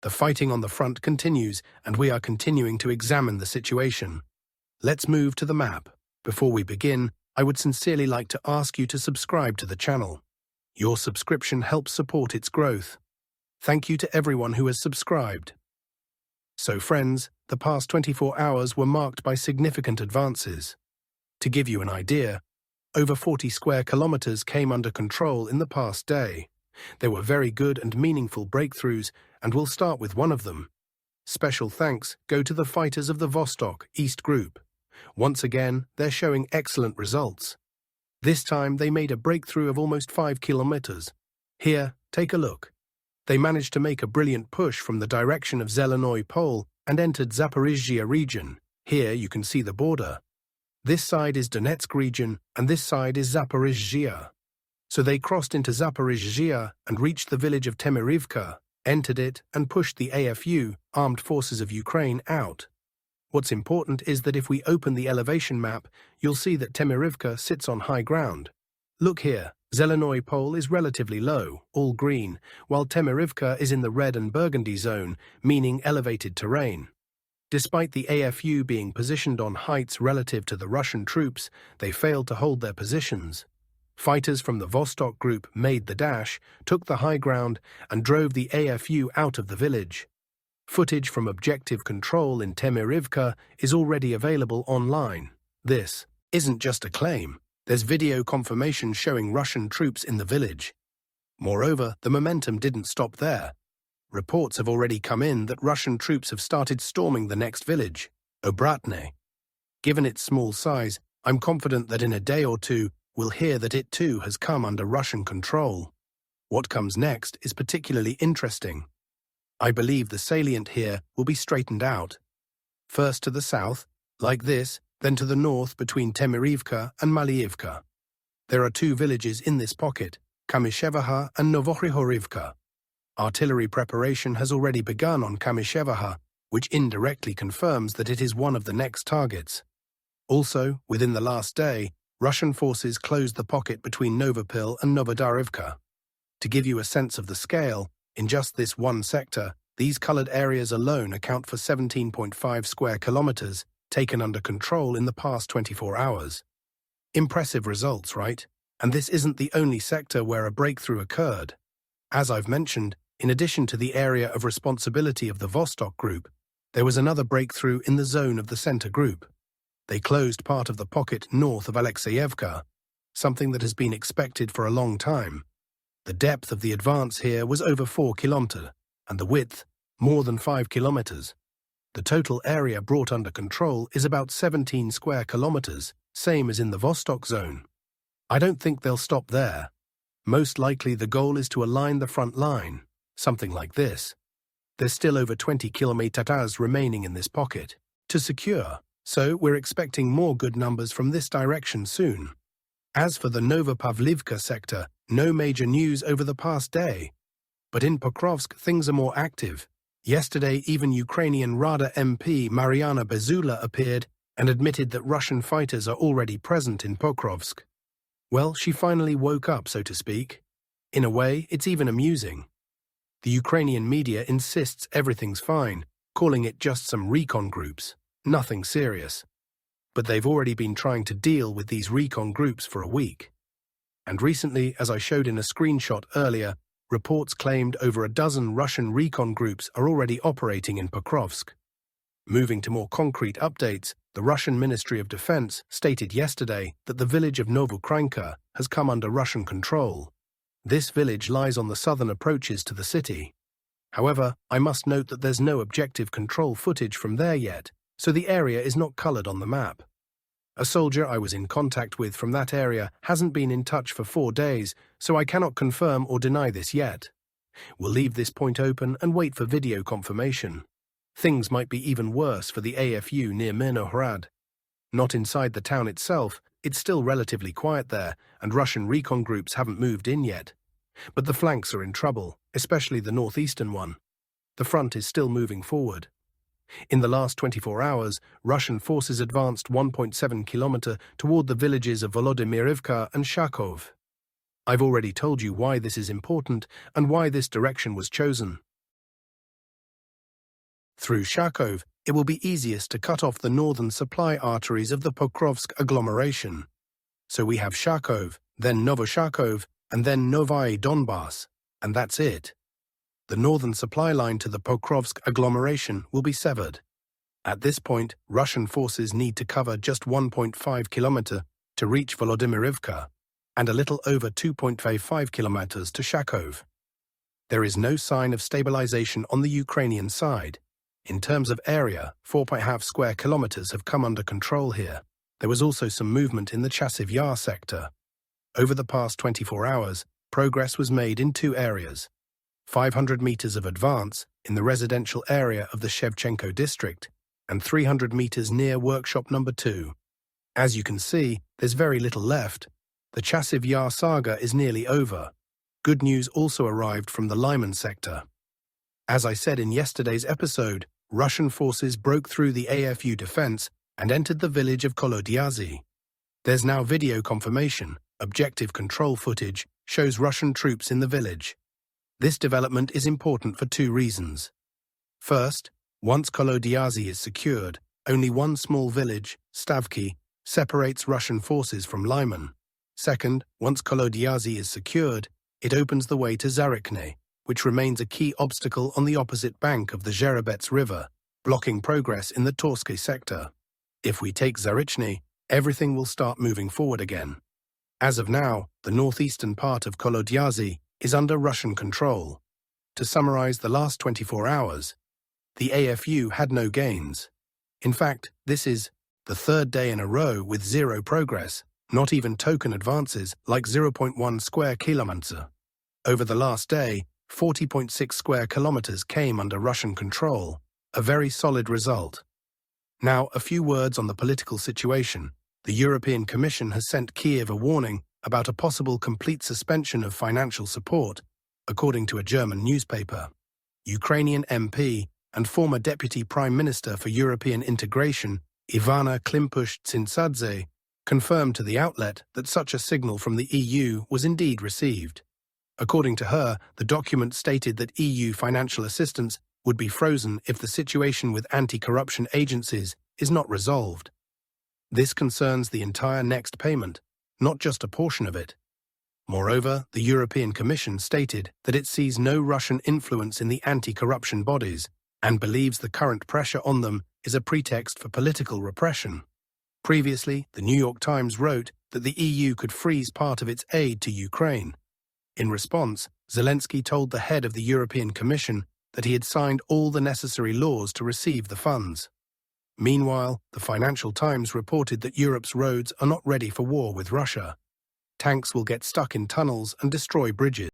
The fighting on the front continues, and we are continuing to examine the situation. Let's move to the map. Before we begin, I would sincerely like to ask you to subscribe to the channel. Your subscription helps support its growth. Thank you to everyone who has subscribed. So friends, the past 24 hours were marked by significant advances. To give you an idea, over 40 square kilometers came under control in the past day. There were very good and meaningful breakthroughs, and we'll start with one of them. Special thanks go to the fighters of the Vostok East Group. Once again, they're showing excellent results. This time they made a breakthrough of almost 5 kilometers. Here, take a look. They managed to make a brilliant push from the direction of Zelenoy Pole and entered Zaporizhzhia region. Here you can see the border. This side is Donetsk region, and this side is Zaporizhzhia. So they crossed into Zaporizhzhia and reached the village of Temirivka, entered it, and pushed the AFU, Armed Forces of Ukraine, out. What's important is that if we open the elevation map, you'll see that Temirivka sits on high ground. Look here, Zelenoy Pole is relatively low, all green, while Temirivka is in the red and burgundy zone, meaning elevated terrain. Despite the AFU being positioned on heights relative to the Russian troops, they failed to hold their positions. Fighters from the Vostok Group made the dash, took the high ground, and drove the AFU out of the village. Footage from objective control in Temirivka is already available online. This isn't just a claim. There's video confirmation showing Russian troops in the village. Moreover, the momentum didn't stop there. Reports have already come in that Russian troops have started storming the next village, Obratne. Given its small size, I'm confident that in a day or two, we'll hear that it too has come under Russian control. What comes next is particularly interesting. I believe the salient here will be straightened out. First to the south, like this, then to the north between Temirivka and Maliivka. There are two villages in this pocket, Kamyshevaha and Novohrihorivka. Artillery preparation has already begun on Kamyshevaha, which indirectly confirms that it is one of the next targets. Also, within the last day, Russian forces closed the pocket between Novopil and Novodarivka. To give you a sense of the scale, in just this one sector, these colored areas alone account for 17.5 square kilometers taken under control in the past 24 hours. Impressive results, right? And this isn't the only sector where a breakthrough occurred. As I've mentioned, in addition to the area of responsibility of the Vostok Group, there was another breakthrough in the zone of the Center Group. They closed part of the pocket north of Alexeyevka, something that has been expected for a long time. The depth of the advance here was over 4 kilometers, and the width, more than 5 kilometers. The total area brought under control is about 17 square kilometers, same as in the Vostok zone. I don't think they'll stop there. Most likely the goal is to align the front line, something like this. There's still over 20 kilometers remaining in this pocket to secure, so we're expecting more good numbers from this direction soon. As for the Novopavlivka sector, no major news over the past day. But in Pokrovsk, things are more active. Yesterday, even Ukrainian Rada MP Mariana Bezula appeared and admitted that Russian fighters are already present in Pokrovsk. Well, she finally woke up, so to speak. In a way, it's even amusing. The Ukrainian media insists everything's fine, calling it just some recon groups, nothing serious. But they've already been trying to deal with these recon groups for a week. And recently, as I showed in a screenshot earlier, reports claimed over a dozen Russian recon groups are already operating in Pokrovsk. Moving to more concrete updates, the Russian Ministry of Defense stated yesterday that the village of Novokranka has come under Russian control. This village lies on the southern approaches to the city. However, I must note that there's no objective control footage from there yet, so the area is not colored on the map. A soldier I was in contact with from that area hasn't been in touch for 4 days, so I cannot confirm or deny this yet. We'll leave this point open and wait for video confirmation. Things might be even worse for the AFU near Mirnohrad. Not inside the town itself, it's still relatively quiet there, and Russian recon groups haven't moved in yet. But the flanks are in trouble, especially the northeastern one. The front is still moving forward. In the last 24 hours, Russian forces advanced 1.7 kilometers toward the villages of Volodymyrivka and Shakov. I've already told you why this is important and why this direction was chosen. Through Kharkov, it will be easiest to cut off the northern supply arteries of the Pokrovsk agglomeration. So we have Kharkov, then Novosharkov, and then Novaya Donbass, and that's it. The northern supply line to the Pokrovsk agglomeration will be severed. At this point, Russian forces need to cover just 1.5 kilometers to reach Volodymyrivka, and a little over 2.55 kilometers to Kharkov. There is no sign of stabilization on the Ukrainian side. In terms of area, 4.5 square kilometers have come under control here. There was also some movement in the Chasiv Yar sector. Over the past 24 hours, progress was made in two areas. 500 meters of advance in the residential area of the Shevchenko district, and 300 meters near workshop number 2. As you can see, there's very little left. The Chasiv Yar saga is nearly over. Good news also arrived from the Lyman sector. As I said in yesterday's episode, Russian forces broke through the AFU defense and entered the village of Kolodyazy. There's now video confirmation. Objective control footage shows Russian troops in the village. This development is important for two reasons. First, once Kolodyazy is secured, only one small village, Stavki, separates Russian forces from Lyman. Second, once Kolodyazy is secured, it opens the way to Zarychny, which remains a key obstacle on the opposite bank of the Zherebets River, blocking progress in the Torsky sector. If we take Zarychny, everything will start moving forward again. As of now, the northeastern part of Kolodyazy is under Russian control. To summarize the last 24 hours, the AFU had no gains. In fact, this is the third day in a row with zero progress, not even token advances like 0.1 square kilometer. Over the last day, 40.6 square kilometers came under Russian control, a very solid result. Now, a few words on the political situation. The European Commission has sent Kiev a warning about a possible complete suspension of financial support, according to a German newspaper. Ukrainian MP and former Deputy Prime Minister for European Integration, Ivana Klimpush-Tsintsadze, confirmed to the outlet that such a signal from the EU was indeed received. According to her, the document stated that EU financial assistance would be frozen if the situation with anti-corruption agencies is not resolved. This concerns the entire next payment, not just a portion of it. Moreover, the European Commission stated that it sees no Russian influence in the anti-corruption bodies and believes the current pressure on them is a pretext for political repression. Previously, the New York Times wrote that the EU could freeze part of its aid to Ukraine. In response, Zelensky told the head of the European Commission that he had signed all the necessary laws to receive the funds. Meanwhile, the Financial Times reported that Europe's roads are not ready for war with Russia. Tanks will get stuck in tunnels and destroy bridges.